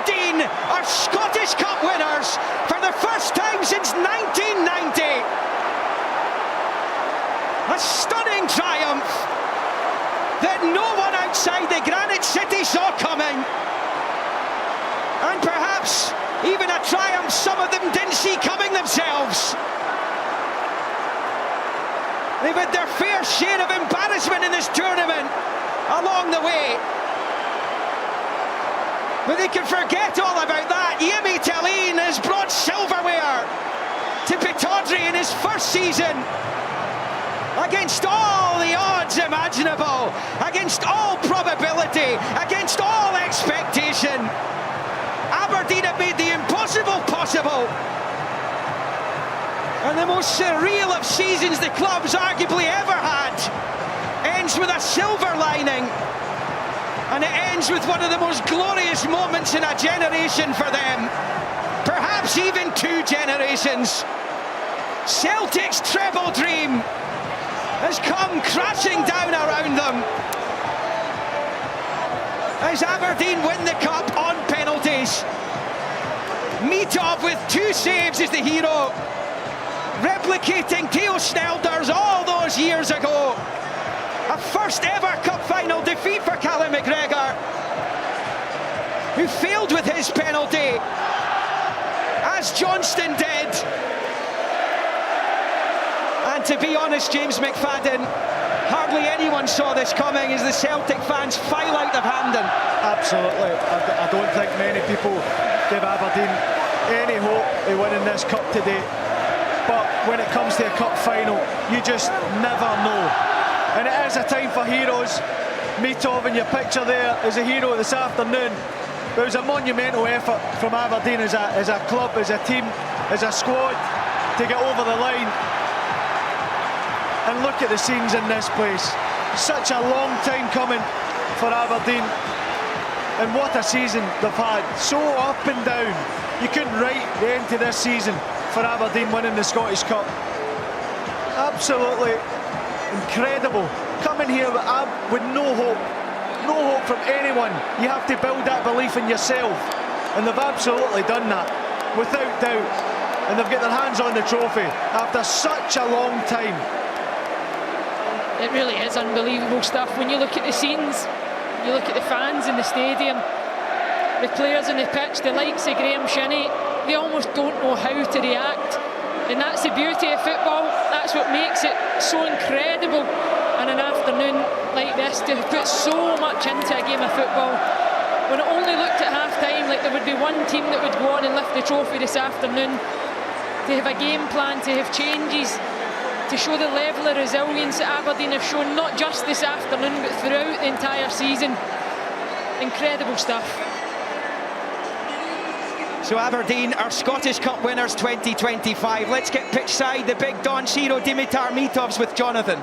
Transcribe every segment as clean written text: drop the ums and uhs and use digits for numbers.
Aberdeen are Scottish Cup winners for the first time since 1990. A stunning triumph that no one outside the Granite City saw coming. And perhaps even a triumph some of them didn't see coming themselves. They've had their fair share of embarrassment in this tournament along the way. But they can forget all about that. Yemi Tallene has brought silverware to Pittodrie in his first season. Against all the odds imaginable, against all probability, against all expectation. Aberdeen have made the impossible possible. And the most surreal of seasons the club's arguably ever had ends with a silver lining. And it ends with one of the most glorious moments in a generation for them. Perhaps even two generations. Celtic's treble dream has come crashing down around them as Aberdeen win the cup on penalties. Mitov with 2 saves is the hero, replicating Theo Snelder's all those years ago. A first ever cup final defeat for Callum McGregor, who failed with his penalty, as Johnston did. And to be honest, James McFadden, hardly anyone saw this coming as the Celtic fans file out of Hampden. Absolutely. I don't think many people give Aberdeen any hope of winning this cup today. But when it comes to a cup final, you just never know. And it is a time for heroes. Mitov in your picture there is a hero this afternoon. But it was a monumental effort from Aberdeen as a club, as a team, as a squad to get over the line. And look at the scenes in this place. Such a long time coming for Aberdeen. And what a season they've had. So up and down. You couldn't write the end to this season for Aberdeen winning the Scottish Cup. Absolutely incredible. Coming here with no hope. No hope from anyone. You have to build that belief in yourself. And they've absolutely done that, without doubt. And they've got their hands on the trophy after such a long time. It really is unbelievable stuff. When you look at the scenes, you look at the fans in the stadium, the players on the pitch, the likes of Graham Shinney, they almost don't know how to react. And that's the beauty of football. That's what makes it so incredible on an afternoon like this, to put so much into a game of football. When it only looked at half-time like there would be one team that would go on and lift the trophy this afternoon, to have a game plan, to have changes, to show the level of resilience that Aberdeen have shown, not just this afternoon but throughout the entire season. Incredible stuff. So Aberdeen are Scottish Cup winners 2025. Let's get pitch side, the big Don Shiro Dimitar Mitovs with Jonathan.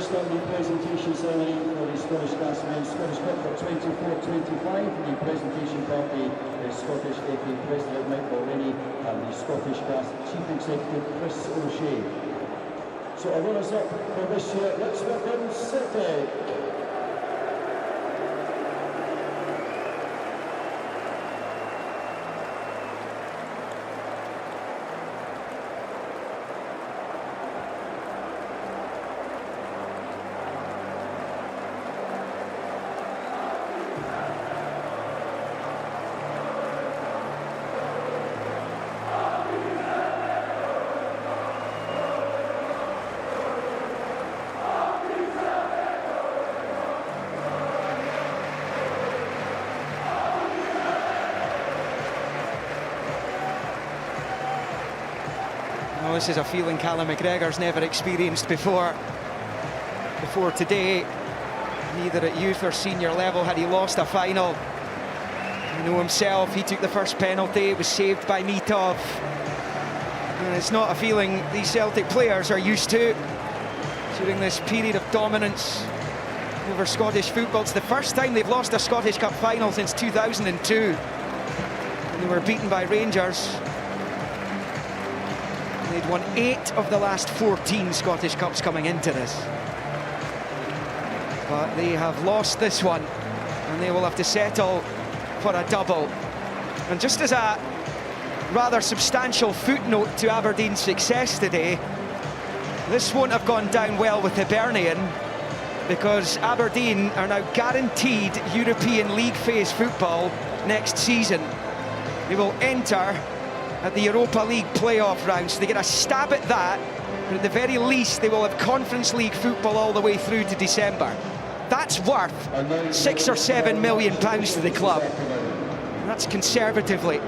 start the presentation ceremony for the Scottish Gas Men's Scottish Cup for 24-25. The presentation party is Scottish FA President Mike Mulroney and the Scottish Gas Chief Executive Chris O'Shea. So a runners-up for this year, let's welcome Celtic. Oh, this is a feeling Callum McGregor's never experienced before today, neither at youth or senior level had he lost a final. You know himself, he took the first penalty, it was saved by Mitov. And it's not a feeling these Celtic players are used to during this period of dominance over Scottish football. It's the first time they've lost a Scottish Cup final since 2002. And they were beaten by Rangers. They'd won 8 of the last 14 Scottish Cups coming into this. But they have lost this one, and they will have to settle for a double. And just as a rather substantial footnote to Aberdeen's success today, this won't have gone down well with Hibernian, because Aberdeen are now guaranteed European League phase football next season. They will enter at the Europa League playoff round, so they get a stab at that, but at the very least they will have Conference League football all the way through to December. That's worth £6 or £7 million to the club. That's conservatively.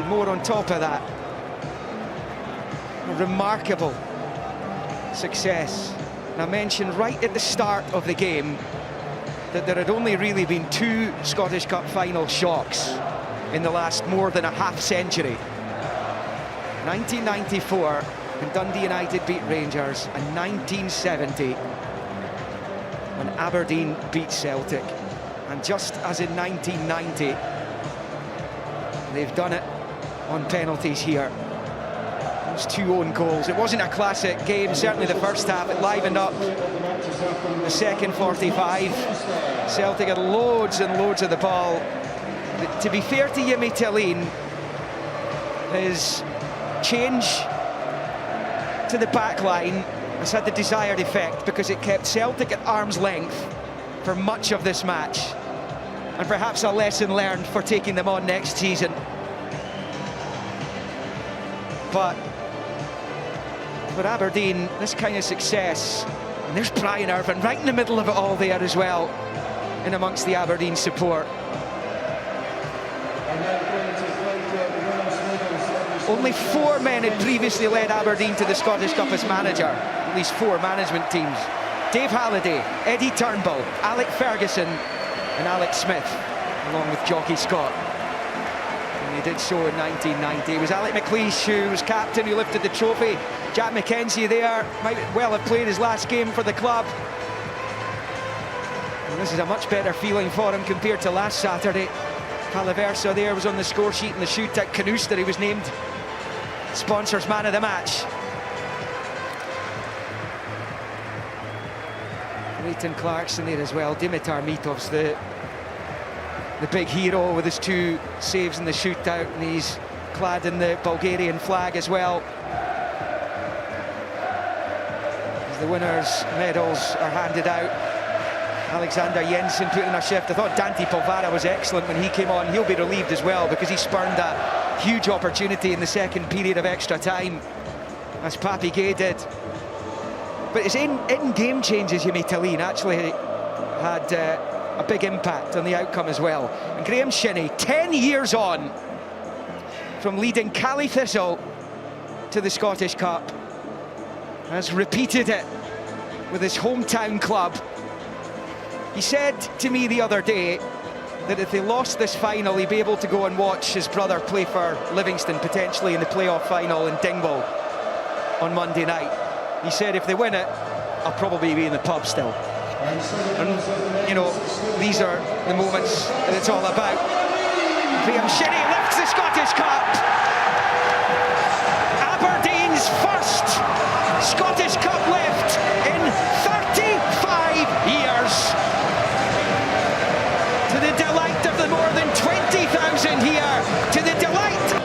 More on top of that. A remarkable success. And I mentioned right at the start of the game that there had only really been 2 Scottish Cup final shocks in the last more than a half century. 1994, when Dundee United beat Rangers, and 1970, when Aberdeen beat Celtic. And just as in 1990, they've done it on penalties here. Those 2 own goals. It wasn't a classic game, certainly the first half. It livened up the second 45. Celtic had loads and loads of the ball. To be fair to Jimmy Tillin, his change to the back line has had the desired effect, because it kept Celtic at arm's length for much of this match, and perhaps a lesson learned for taking them on next season. But for Aberdeen, this kind of success, and there's Brian Irvine right in the middle of it all there as well, in amongst the Aberdeen support. Only 4 men had previously led Aberdeen to the Scottish Cup as manager, at least 4 management teams. Dave Halliday, Eddie Turnbull, Alec Ferguson and Alex Smith, along with Jockey Scott. And he did so in 1990. It was Alec McLeish who was captain, who lifted the trophy. Jack McKenzie there, might well have played his last game for the club. And this is a much better feeling for him compared to last Saturday. Palaversa there was on the score sheet in the shootout. Canuster, he was named sponsors man of the match. Leighton Clarkson there as well. Dimitar Mitov's the big hero with his 2 saves in the shootout, and he's clad in the Bulgarian flag as well. As the winners' medals are handed out, Alexander Jensen put in a shift. I thought Dante Polvara was excellent when he came on. He'll be relieved as well, because he spurned a huge opportunity in the second period of extra time, as Papi Gay did. But his in-game changes, Jimmy Tillin, actually had a big impact on the outcome as well. And Graham Shinnie, 10 years on from leading Cally Thistle to the Scottish Cup, has repeated it with his hometown club. He said to me the other day that if they lost this final, he'd be able to go and watch his brother play for Livingston, potentially in the playoff final in Dingwall on Monday night. He said, if they win it, I'll probably be in the pub still. And, you know, these are the moments that it's all about. Graham Shinnie lifts the Scottish Cup. Aberdeen's first Scottish Cup lift in 35 years. To the delight of the more than 20,000 here, to the delight.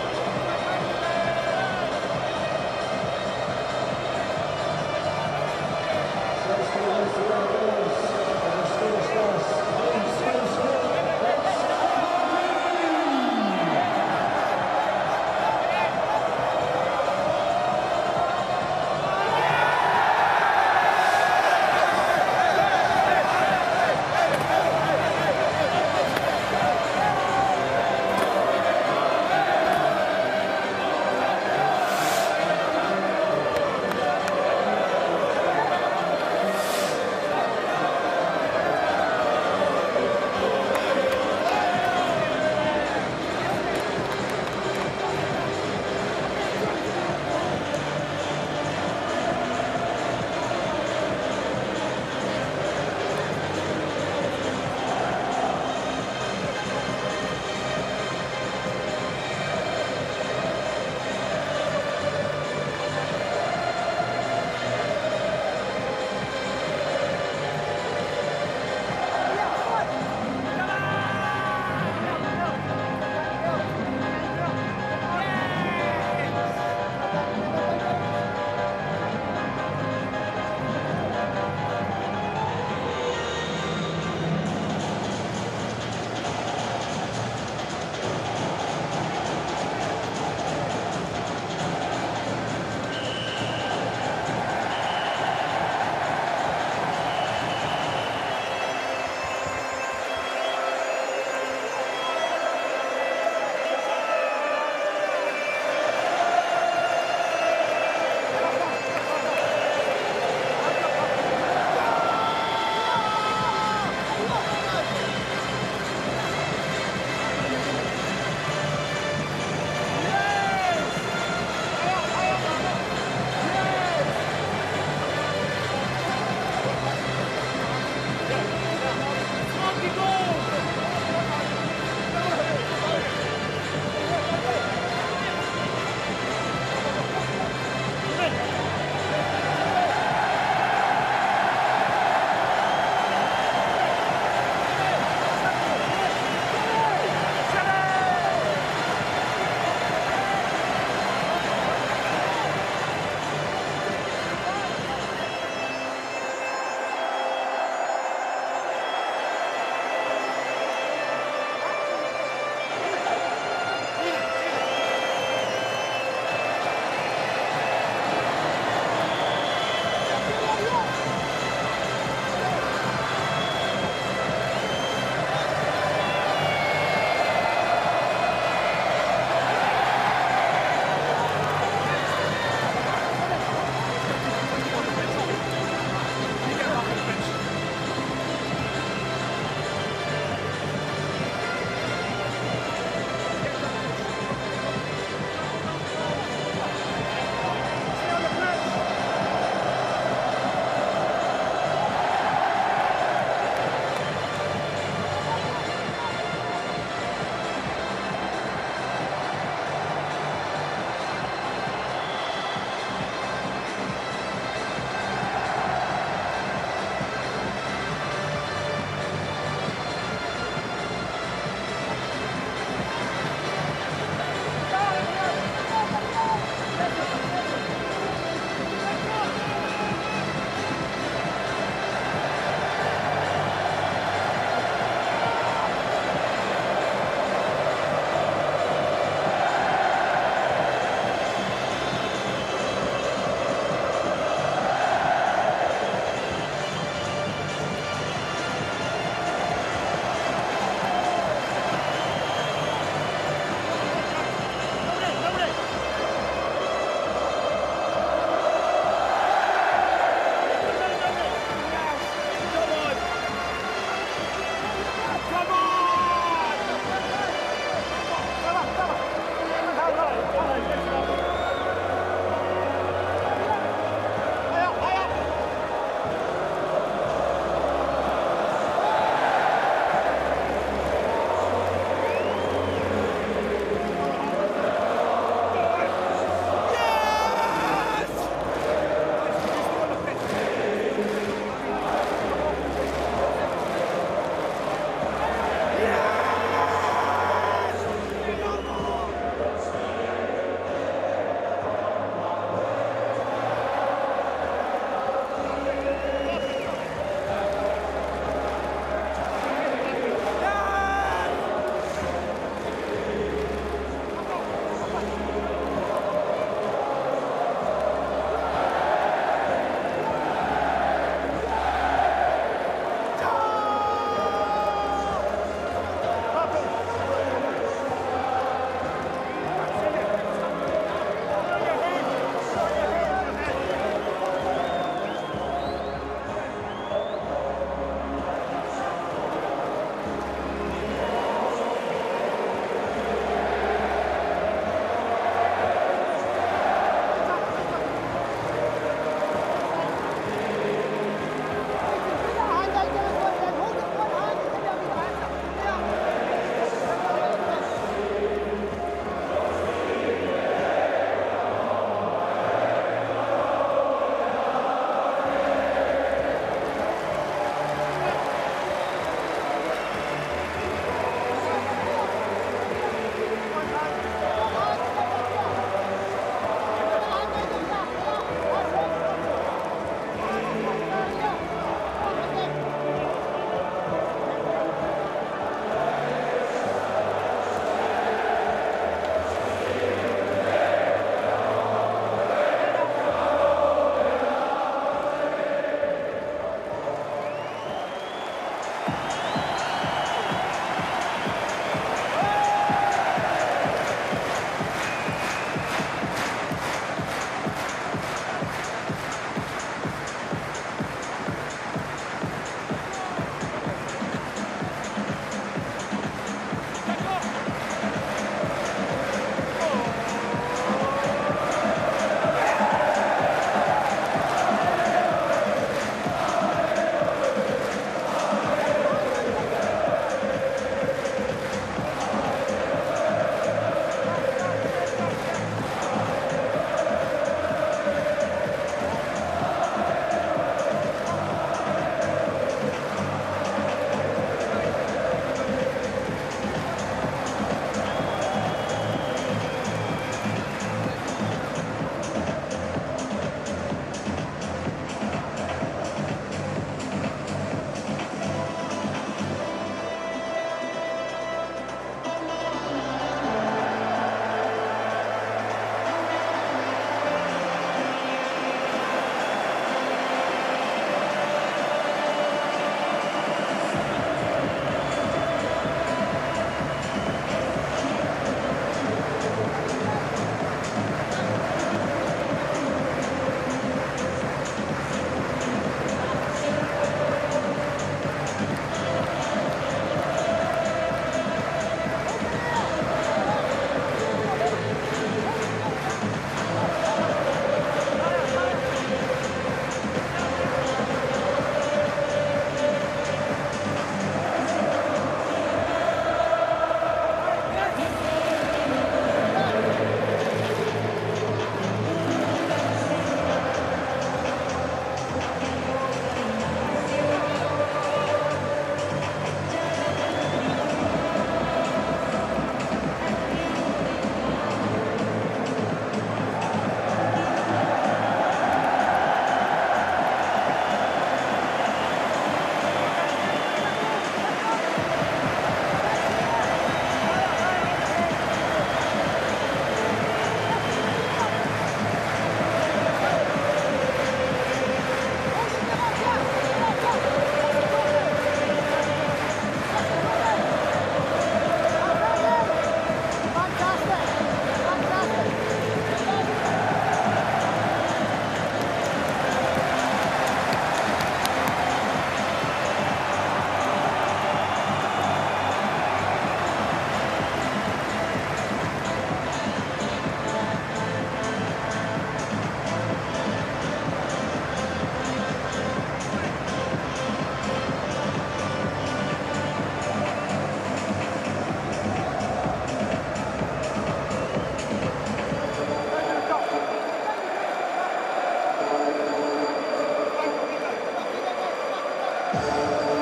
Aberdeen.